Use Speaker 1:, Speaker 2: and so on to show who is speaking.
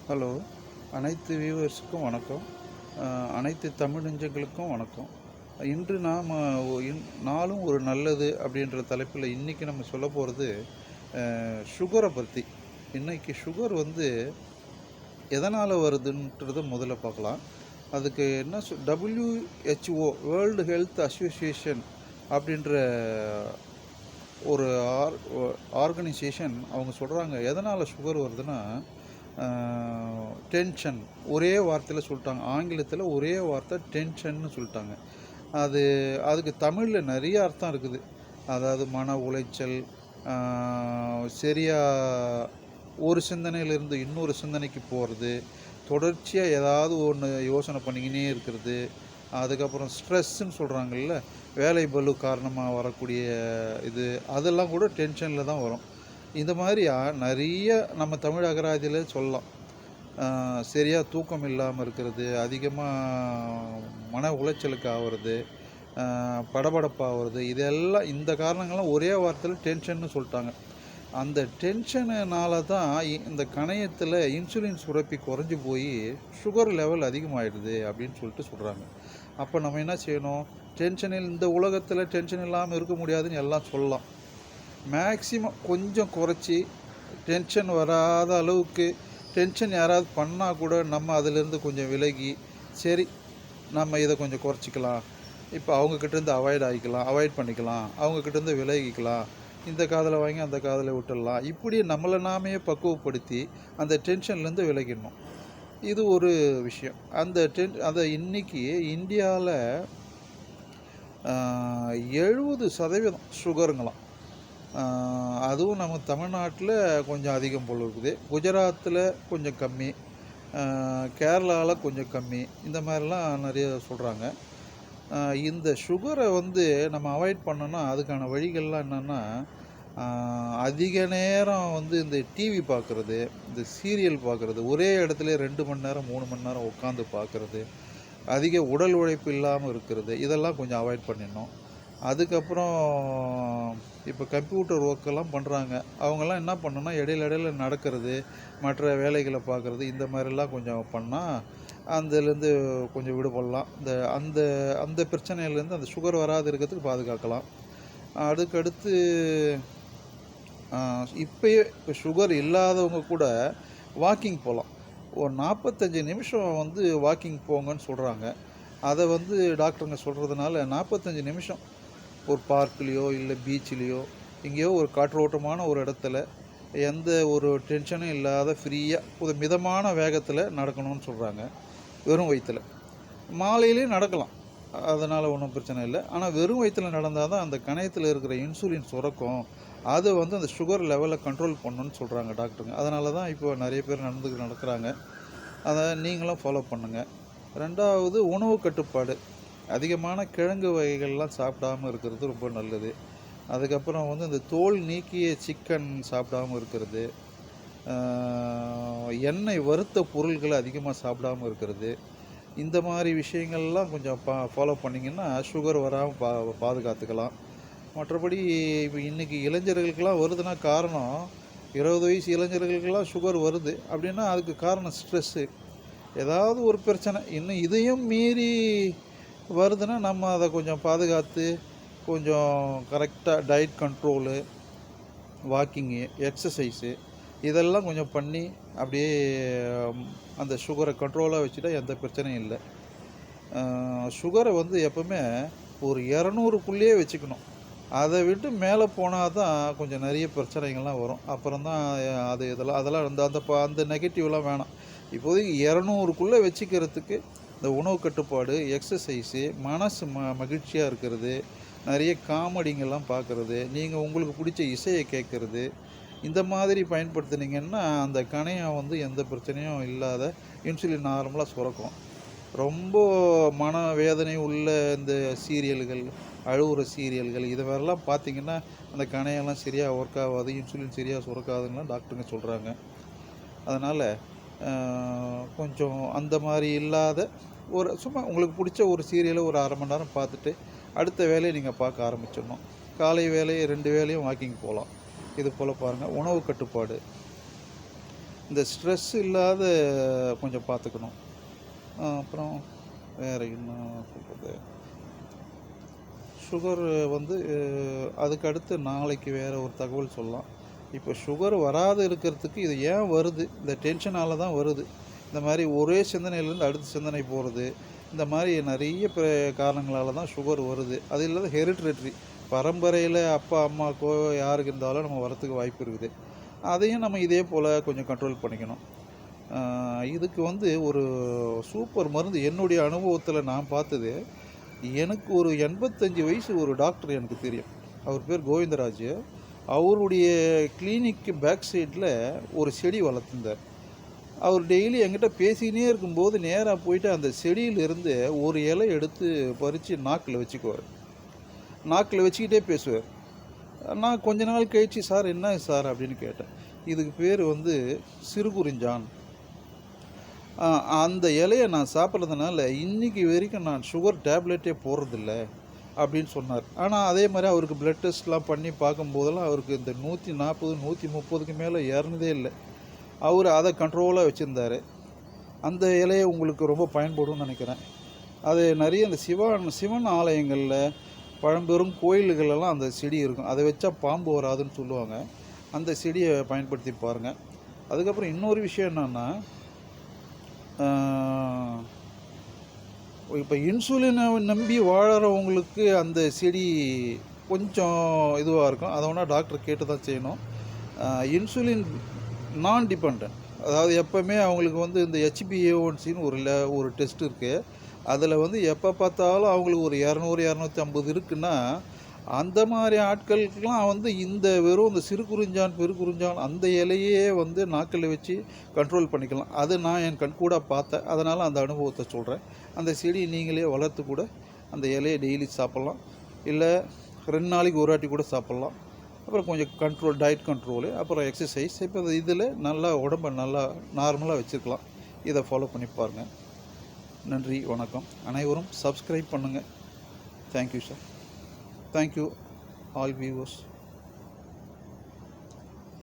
Speaker 1: Hello! அனைத்து வியூவர்ஸுக்கும் வணக்கம். அனைத்து தமிழ் நெஞ்சங்களுக்கும் வணக்கம். இன்று நாம நாளும் ஒரு நல்லது அப்படின்ற தலைப்பில் இன்றைக்கி நம்ம சொல்ல போகிறது சுகரை பற்றி. இன்றைக்கி சுகர் வந்து எதனால் வருதுன்றதை முதல்ல பார்க்கலாம். அதுக்கு என்ன WHO வேர்ல்டு ஹெல்த் அசோசியேஷன் அப்படின்ற ஒரு ஆர்கனைசேஷன் அவங்க சொல்கிறாங்க எதனால் சுகர் வருதுன்னா டென்ஷன். ஒரே வார்த்தையில் சொல்லிட்டாங்க. ஆங்கிலத்தில் ஒரே வார்த்தை டென்ஷன்னு சொல்லிட்டாங்க. அதுக்கு தமிழில் நிறைய அர்த்தம் இருக்குது. அதாவது மன உளைச்சல், சரியாக ஒரு சிந்தனையிலிருந்து இன்னொரு சிந்தனைக்கு போகிறது, தொடர்ச்சியாக ஏதாவது ஒன்று யோசனை பண்ணிக்கினே இருக்கிறது, அதுக்கப்புறம் ஸ்ட்ரெஸ்ஸுன்னு சொல்கிறாங்கல்ல, வேலை பளு காரணமாக வரக்கூடிய அதெல்லாம் கூட டென்ஷனில் தான் வரும். இந்த மாதிரி நிறைய நம்ம தமிழ் அகராதியில் சொல்லலாம். சரியாக தூக்கம் இல்லாமல் இருக்கிறது, அதிகமாக மன உளைச்சலுக்கு ஆகிறது, படபடப்பாகிறது, இதெல்லாம் இந்த காரணங்கள்லாம் ஒரே வார்த்தையில் டென்ஷன்னு சொல்லிட்டாங்க. அந்த டென்ஷனுனால தான் இந்த கணையத்தில் இன்சுலின் சுரப்பி குறைஞ்சி போய் சுகர் லெவல் அதிகமாகிடுது அப்படின்னு சொல்கிறாங்க. அப்போ நம்ம என்ன செய்யணும்? டென்ஷனில் இந்த உலகத்தில் டென்ஷன் இல்லாமல் இருக்க முடியாதுன்னு எல்லாம் சொல்லலாம். மேக்ஸிமம் கொஞ்சம் குறைச்சி டென்ஷன் வராத அளவுக்கு டென்ஷன் யாராவது பண்ணால் கூட நம்ம அதிலேருந்து கொஞ்சம் விலகி சரி நம்ம இதை கொஞ்சம் குறைச்சிக்கலாம், இப்போ அவங்கக்கிட்டேருந்து அவாய்ட் பண்ணிக்கலாம், அவங்கக்கிட்டேருந்து விலகிக்கலாம், இந்த காதில் வாங்கி அந்த காதில் விட்டுடலாம், இப்படி நம்மளை நாமே பக்குவப்படுத்தி அந்த டென்ஷன்லேருந்து விலகிடணும். இது ஒரு விஷயம். அதை இன்றைக்கி இந்தியாவில் 70% சுகருங்களாம். அதுவும் நம்ம தமிழ்நாட்டில் கொஞ்சம் அதிகம் போல் இருக்குது. குஜராத்தில் கொஞ்சம் கம்மி, கேரளாவில் கொஞ்சம் கம்மி, இந்த மாதிரிலாம் நிறைய சொல்கிறாங்க. இந்த சுகரை வந்து நம்ம அவாய்ட் பண்ணோன்னா அதுக்கான வழிகள்லாம் என்னென்னா, அதிக நேரம் வந்து இந்த டிவி பார்க்குறது, இந்த சீரியல் பார்க்குறது, ஒரே இடத்துல 2 மணி நேரம் 3 மணி நேரம் உட்காந்து பார்க்குறது, அதிக உடல் உழைப்பு இல்லாமல் இருக்கிறது, இதெல்லாம் கொஞ்சம் அவாய்ட் பண்ணிடணும். அதுக்கப்புறம் இப்போ கம்ப்யூட்டர் ஒர்க்கெல்லாம் பண்ணுறாங்க. அவங்கெல்லாம் என்ன பண்ணணும்னா இடையில நடக்கிறது, மற்ற வேலைகளை பார்க்குறது, இந்த மாதிரிலாம் கொஞ்சம் பண்ணால் அதுலேருந்து கொஞ்சம் விடுபடலாம். அந்த அந்த பிரச்சனையிலேருந்து அந்த சுகர் வராது இருக்கிறதுக்கு பாதுகாக்கலாம். அதுக்கடுத்து இப்போ சுகர் இல்லாதவங்க கூட வாக்கிங் போகலாம். ஒரு 45 நிமிஷம் வந்து வாக்கிங் போங்கன்னு சொல்கிறாங்க. அதை வந்து டாக்டருங்க சொல்கிறதுனால 45 நிமிஷம் ஒரு பார்க்லேயோ இல்லை பீச்சிலேயோ எங்கேயோ ஒரு காற்றோட்டமான ஒரு இடத்துல எந்த ஒரு டென்ஷனும் இல்லாத ஃப்ரீயாக ஒரு மிதமான வேகத்தில் நடக்கணும்னு சொல்கிறாங்க. வெறும் வயிற்றில் மாலையிலேயும் நடக்கலாம், அதனால் ஒன்றும் பிரச்சனை இல்லை. ஆனால் வெறும் வயிற்றில் நடந்தால் தான் அந்த கணையத்தில் இருக்கிற இன்சுலின் சுரக்கும், அதை வந்து அந்த சுகர் லெவலை கண்ட்ரோல் பண்ணணும்னு சொல்கிறாங்க டாக்டருங்க. அதனால தான் இப்போ நிறைய பேர் நடக்கிறாங்க. அதை நீங்களும் ஃபாலோ பண்ணுங்கள். ரெண்டாவது, உணவு கட்டுப்பாடு. அதிகமான கிழங்கு வகைகள்லாம் சாப்பிடாமல் இருக்கிறது ரொம்ப நல்லது. அதுக்கப்புறம் வந்து இந்த தோல் நீக்கிய சிக்கன் சாப்பிடாமல் இருக்கிறது, எண்ணெய் வறுத்த பொருள்களை அதிகமாக சாப்பிடாமல் இருக்கிறது, இந்த மாதிரி விஷயங்கள்லாம் கொஞ்சம் ஃபாலோ பண்ணிங்கன்னா சுகர் வராமல் பாதுகாத்துக்கலாம். மற்றபடி இப்போ இன்றைக்கி இளைஞர்களுக்கெல்லாம் வருதுன்னா காரணம், 20 வயசு இளைஞர்களுக்கெல்லாம் சுகர் வருது அப்படின்னா அதுக்கு காரணம் ஸ்ட்ரெஸ்ஸு, ஏதாவது ஒரு பிரச்சனை. இன்னும் இதையும் மீறி வருதுன்னா நம்ம அதை கொஞ்சம் பாதுகாத்து கொஞ்சம் கரெக்டாக டயட் கண்ட்ரோலு, வாக்கிங்கு, எக்ஸசைஸு இதெல்லாம் கொஞ்சம் பண்ணி அப்படியே அந்த சுகரை கண்ட்ரோலாக வச்சுட்டா எந்த பிரச்சனையும் இல்லை. சுகரை வந்து எப்போவுமே ஒரு 200க்குள்ளேயே வச்சுக்கணும். அதை விட்டு மேலே போனால் தான் கொஞ்சம் நிறைய பிரச்சனைகள்லாம் வரும். அப்புறம் தான் அதெல்லாம் அந்த நெகட்டிவ்லாம் வேணாம். இப்போதைக்கு 200க்குள்ளே வச்சுக்கிறதுக்கு இந்த உணவு கட்டுப்பாடு, எக்ஸசைஸு, மனசு மகிழ்ச்சியாக இருக்கிறது, நிறைய காமெடிங்கெல்லாம் பார்க்குறது, நீங்கள் உங்களுக்கு பிடிச்ச இசையை கேட்குறது, இந்த மாதிரி பயன்படுத்துனீங்கன்னா அந்த கணையம் வந்து எந்த பிரச்சனையும் இல்லாத இன்சுலின் நார்மலாக சுரக்கும். ரொம்ப மனவேதனை உள்ள இந்த சீரியல்கள், அழுகுற சீரியல்கள் இது மாதிரிலாம் பார்த்திங்கன்னா அந்த கணையெல்லாம் சரியாக ஒர்க் ஆகாது, இன்சுலின் சரியாக சுரக்காதுன்னெலாம் டாக்டருங்க சொல்கிறாங்க. அதனால் கொஞ்சம் அந்த மாதிரி இல்லாத சும்மா உங்களுக்கு பிடிச்ச ஒரு சீரியலை ஒரு 1/2 மணி நேரம் பார்த்துட்டு அடுத்த வேலையை நீங்கள் பார்க்க ஆரம்பிச்சிடணும். காலை வேலையை 2 வேலையும் வாக்கிங் போகலாம். இது போல் பாருங்கள். உணவு கட்டுப்பாடு, இந்த ஸ்ட்ரெஸ் இல்லாத கொஞ்சம் பார்த்துக்கணும். அப்புறம் வேறு என்ன சொல்கிறது, சுகர் வந்து அதுக்கு அடுத்து நாளைக்கு வேறு ஒரு தகவல் சொல்லலாம். இப்போ சுகர் வராது இருக்கிறதுக்கு இது ஏன் வருது, இந்த டென்ஷனால் தான் வருது. இந்த மாதிரி ஒரே சிந்தனையிலேருந்து அடுத்த சிந்தனை போகிறது, இந்த மாதிரி நிறைய காரணங்களால் தான் சுகர் வருது. அது இல்லாத ஹெரிட்ரேட்ரி, பரம்பரையில் அப்பா அம்மாக்கோ யாருக்கு இருந்தாலும் நம்ம வரத்துக்கு வாய்ப்பு இருக்குது. அதையும் நம்ம இதே போல் கொஞ்சம் கண்ட்ரோல் பண்ணிக்கணும். இதுக்கு வந்து ஒரு சூப்பர் மருந்து என்னுடைய அனுபவத்தில் நான் பார்த்தது. எனக்கு ஒரு 85 வயசு ஒரு டாக்டர் எனக்கு தெரியும். அவர் பேர் கோவிந்தராஜ். அவருடைய கிளினிக்கு பேக் சைடில் ஒரு செடி வளர்த்துருந்தார். அவர் டெய்லி என்கிட்ட பேசிக்கினே இருக்கும்போது நேராக போயிட்டு அந்த செடியிலிருந்து ஒரு இலை எடுத்து பறித்து நாக்கில் வச்சுக்குவார். நாக்கில் வச்சுக்கிட்டே பேசுவார். நான் கொஞ்ச நாள் கழிச்சு, சார் என்ன சார் அப்படின்னு கேட்டேன். இதுக்கு பேர் வந்து சிறுகுறிஞ்சான். அந்த இலையை நான் சாப்பிட்றதுனால இன்றைக்கி வரைக்கும் நான் சுகர் டேப்லெட்டே போடுறதில்ல அப்படின்னு சொன்னார். ஆனால் அதே மாதிரி அவருக்கு ப்ளட் டெஸ்ட்லாம் பண்ணி பார்க்கும்போதெல்லாம் அவருக்கு இந்த 140 130க்கு மேலே ஏறினதே இல்லை. அவர் அதை கண்ட்ரோலாக வச்சுருந்தார். அந்த இலையை உங்களுக்கு ரொம்ப பயன்படும்னு நினைக்கிறேன். அது நிறைய இந்த சிவன் ஆலயங்களில் பழம்பெரும் கோயில்களெல்லாம் அந்த செடி இருக்கும். அதை வச்சா பாம்பு வராதுன்னு சொல்லுவாங்க. அந்த செடியை பயன்படுத்தி பாருங்கள். அதுக்கப்புறம் இன்னொரு விஷயம் என்னென்னா, இப்போ இன்சுலினை நம்பி வாழறவங்களுக்கு அந்த செடி கொஞ்சம் இதுவாக இருக்கும். அதை வேணால் டாக்டர் கேட்டு தான் செய்யணும். இன்சுலின் நான் டிபெண்ட், அதாவது எப்போவுமே அவங்களுக்கு வந்து இந்த HbA1cன்னு ஒரு டெஸ்ட் இருக்குது. அதில் வந்து எப்போ பார்த்தாலும் அவங்களுக்கு ஒரு 200 250 இருக்குன்னா, அந்த மாதிரி ஆட்களுக்கெலாம் வந்து வெறும் இந்த சிறுகுறிஞ்சான் பெருகுறிஞ்சான் அந்த இலையே வந்து நாக்கில் வச்சு கண்ட்ரோல் பண்ணிக்கலாம். அது நான் என் கண்கூட பார்த்தேன். அதனால் அந்த அனுபவத்தை சொல்கிறேன். அந்த செடி நீங்களே வளர்த்து கூட அந்த இலையை டெய்லி சாப்பிட்லாம். இல்லை 2 நாளைக்கு ஒரு வாட்டி கூட சாப்பிட்லாம். அப்புறம் கொஞ்சம் டயட் கண்ட்ரோலு, அப்புறம் எக்ஸசைஸ். இப்போ இதில் நல்லா உடம்பை நல்லா நார்மலாக வச்சுருக்கலாம். இதை ஃபாலோ பண்ணி பாருங்கள். நன்றி, வணக்கம். அனைவரும் சப்ஸ்கிரைப் பண்ணுங்கள். Thank you sir. Thank you all viewers.